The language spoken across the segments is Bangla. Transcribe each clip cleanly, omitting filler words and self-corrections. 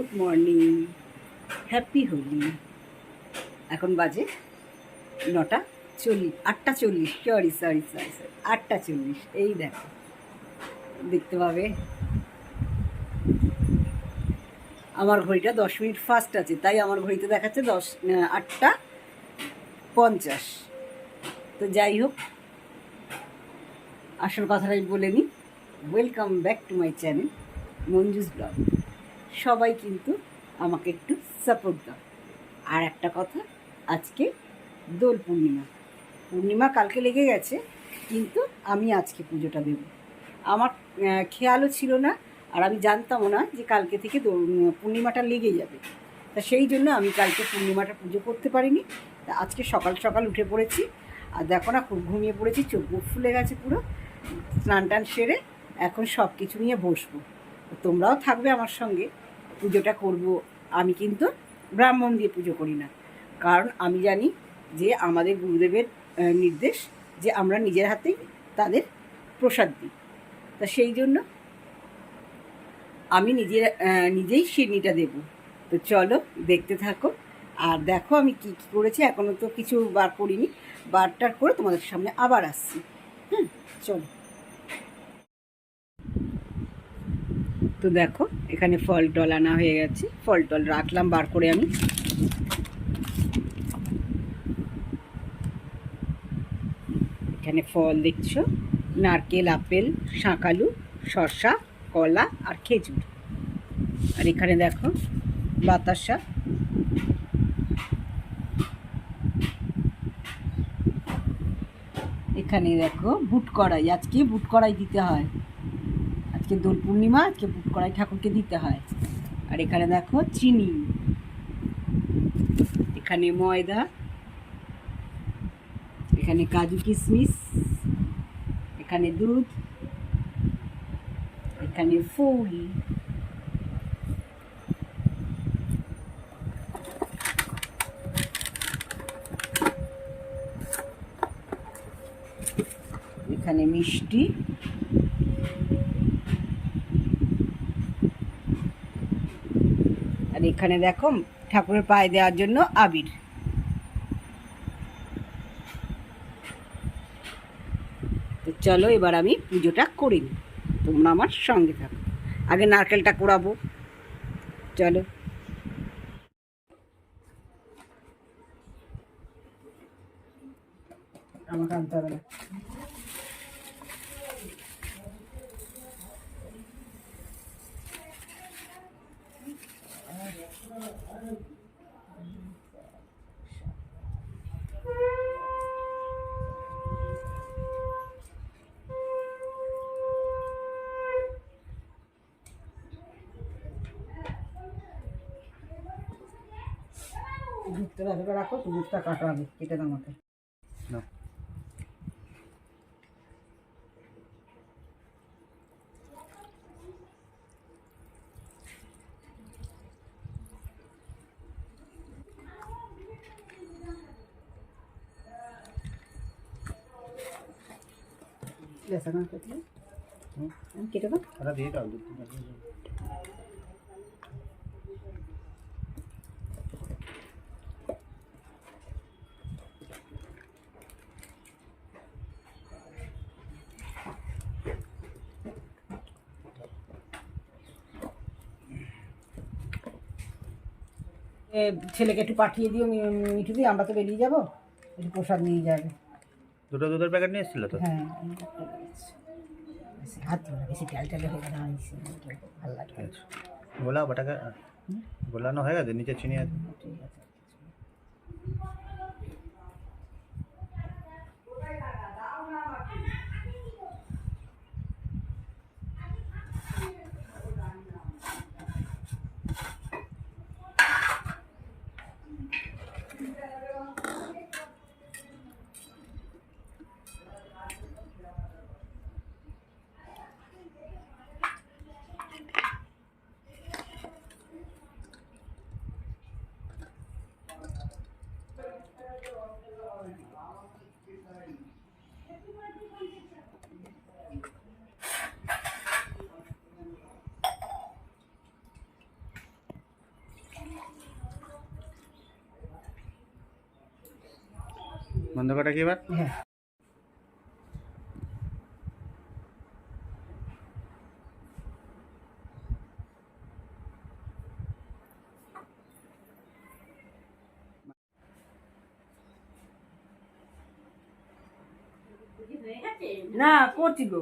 Good morning, happy Holi. এখন বাজে 9:40, 8:40, সরি 8:40। এই দেখো, দেখতে পাবে আমার ঘড়িটা 10 মিনিট ফাস্ট আছে, তাই আমার ঘড়িতে দেখাচ্ছে 8:50। তো যাই হোক, আসল কথাটা আমি বলে নিই। Welcome back to my channel Manju's blog. সবাই কিন্তু আমাকে একটু সাপোর্ট দাও। আর একটা কথা, আজকে দোল পূর্ণিমা কালকে লেগে গেছে, কিন্তু আমি আজকে পুজোটা দেব। আমার খেয়ালও ছিল না, আর আমি জানতামও না যে কালকে থেকে পূর্ণিমাটা লেগে যাবে। তা সেই জন্য আমি কালকে পূর্ণিমাটা পুজো করতে পারিনি। তা আজকে সকাল সকাল উঠে পড়েছি, আর দেখো না, খুব ঘুমিয়ে পড়েছি, চোখ মুখ ফুলে গেছে পুরো। স্নান টান সেরে এখন সব কিছু নিয়ে বসবো। তোমরাও থাকবে আমার সঙ্গে, পুজোটা করব। আমি কিন্তু ব্রাহ্মণ দিয়ে পুজো করি না, কারণ আমি জানি যে আমাদের গুরুদেবের নির্দেশ যে আমরা নিজের হাতেই তাদের প্রসাদ দিই। তা সেই জন্য আমি নিজেই সিন্নিটা দেব। তো চলো দেখতে থাকো, আর দেখো আমি কী কী করেছি। এখনও তো কিছু বার করিনি, বারটার করে তোমাদের সামনে আবার আসছি। চলো। তো দেখো, এখানে ফল টল আনা হয়ে গেছে, ফল টল রাখলাম বার করে আমি। এখানে ফল দেখছো, নারকেল, আপেল, শাঁকালু, শসা, কলা আর খেজুর। আর এখানে দেখো বাতাসা, এখানে দেখো বুট কড়াই। আজকে বুট কড়াই দিতে হয়, আজকে দোল পূর্ণিমা, আজকে বুট কড়াই ঠাকুরকে দিতে হয়। আর এখানে দেখো চিনি, এখানে ময়দা, এখানে কাজু কিশমিশ, এখানে দুধ, এখানে ফুল, এখানে মিষ্টি, আর এখানে দেখো ঠাকুরের পায়ে দেওয়ার জন্য আবির। তো চলো এবার আমি পুজোটা করে নিই, তোমরা আমার সঙ্গে থাকো। আগে নারকেলটা কোড়াবো, চলো। আমাকে আনতে হবে না। দুধটা রাখবে, রাখো তো, দুধটা কাটো আগে, কেটে দাও আমাকে। কেটে দাও, দিয়ে দাও। ছেলেকে একটু পাঠিয়ে দিও, মিঠু দিয়ে, আমরা তো বেরিয়ে যাবো, একটু প্রসাদ নিয়ে যাবে। দুটো দুধের প্যাকেট নিয়ে এসেছিল তো? হ্যাঁ, হাত বেশি টালটালে হয়ে গেলে ভালো লাগে। গোলা বাটাকে গোলানো হয়ে গেছে, নিচে চিনি আছে। ঠিক আছে। বন্ধ করা কি এবার? হ্যাঁ। না করছি গো।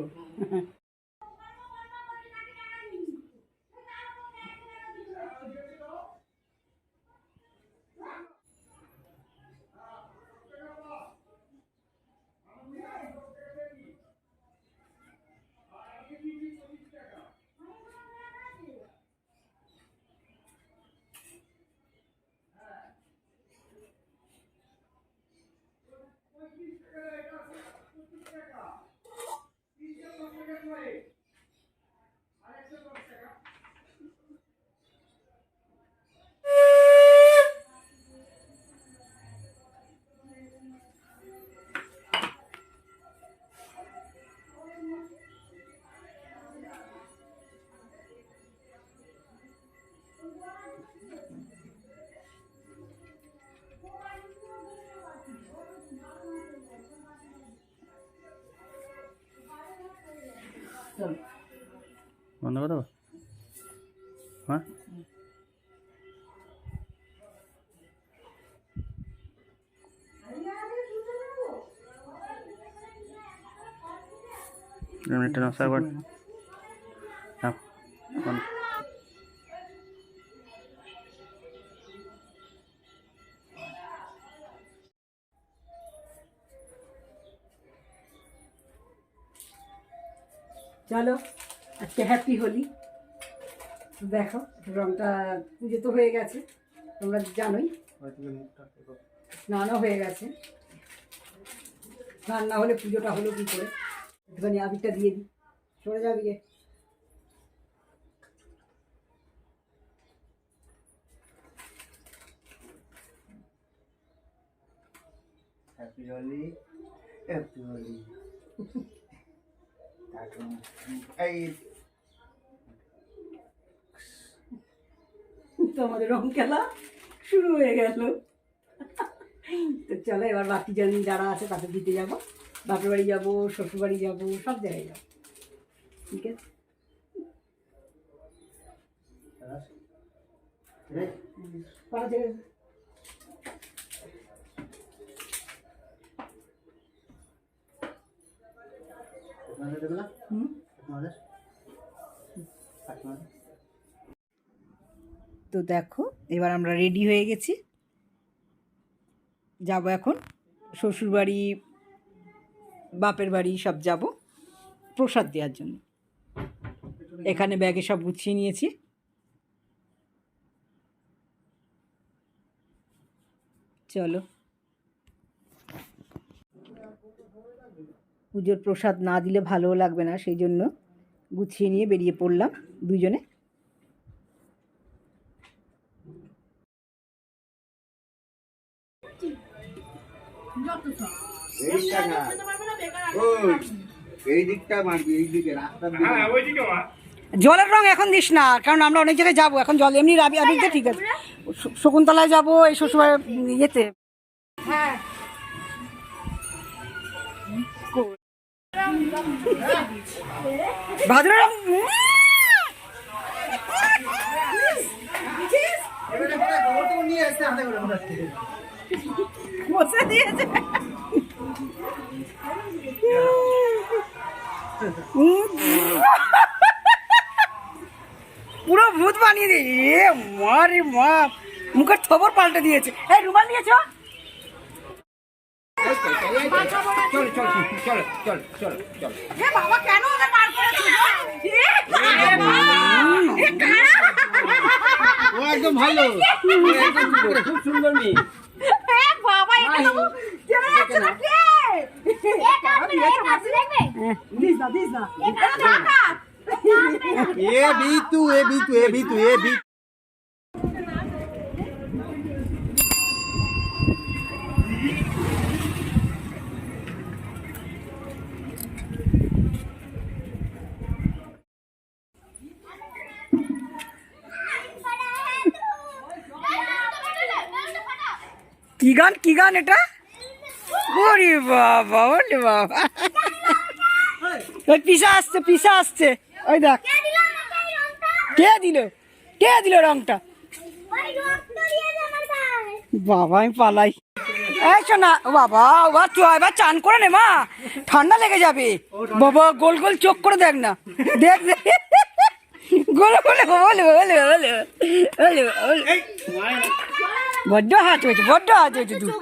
চল বন্ধ করে দেবো? হ্যাঁ, মিনিটটা নষ্ট একবার। হ্যাঁ, বন্ধ। চলো আজকে হ্যাপি হোলি। দেখো রংটা পুজো তো হয়ে গেছে, তোমরা জানোই, স্নানও হয়ে গেছে। স্নান না হলে পুজোটা হলো কি করে? একটুখানি আবিরটা দিয়ে দিই, সরে যাবি গে। Happy Holi, happy Holi. এই তো আমাদের রং খেলা শুরু হয়ে গেল। তো চলো এবার বাকি জন যারা আছে তাদের দিতে যাবো, বাপের বাড়ি যাবো, শ্বশুর বাড়ি যাবো, সব জায়গায় যাবো। ঠিক আছে, পাড়া থেকে তো দেখো এবার আমরা রেডি হয়ে গেছি, যাব এখন শ্বশুর বাড়ি, বাপের বাড়ি সব যাব প্রসাদ দেওয়ার জন্য। এখানে ব্যাগে সব গুছিয়ে নিয়েছি। চলো, পুজোর প্রসাদ না দিলে ভালোও লাগবে না, সেই জন্য গুছিয়ে নিয়ে বেরিয়ে পড়লাম দুজনে। জলের রং এখন দিস না, কারণ আমরা অনেক জায়গায় যাবো এখন, জল এমনি আবিরতে ঠিক আছে। শকুন্তলায় যাবো, এই শ্বশুর ইয়েতে। হ্যাঁ ভাদ্র রং বসে দিয়েছে। পুরো ভূত বানিয়ে দিয়ে এ মা রে মা, মুখের খবর পাল্টে দিয়েছে। এই রুমাল নিয়েছ? বাবা কেন ওদের বার করেছিল? ও একদম ভালো, খুব সুন্দর মেয়ে। বাবা এটা তো কেমন আছে না কে? দিস না এ বিতু, এ বিতু, এ বিতু, এ বিতু। কি গান এটা? ওরে বাবা, ওরে বাবা, ওই পিসা আসছে ওই দেখ। কে দিল রংটা? বাবা আমি পালাই। এই শোনা, ও বাবা, তুই এবার চান করে নে মা, ঠান্ডা লেগে যাবে। বাবা গোল গোল চোখ করে দেখ না, দেখ গোল গোল বড্ড হাত হয়েছে দুটো।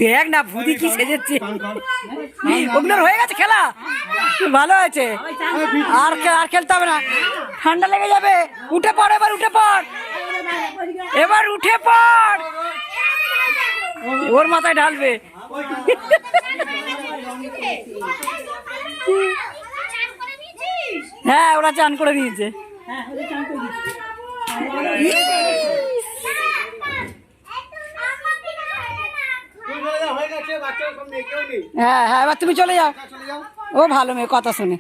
দেখ না ভুদি কি সেজেছে, ওগুলোর হয়ে গেছে খেলা, ভালো আছে। আর খেলতে হবে না, ঠান্ডা লেগে যাবে। উঠে পড়, এবার উঠে পড়, ওর মাথায় ঢালবে। হ্যাঁ ওরা চান করে দিয়েছে। হ্যাঁ হ্যাঁ এবার তুমি চলে যাও। ও ভালো মেয়ে, কথা শুনে।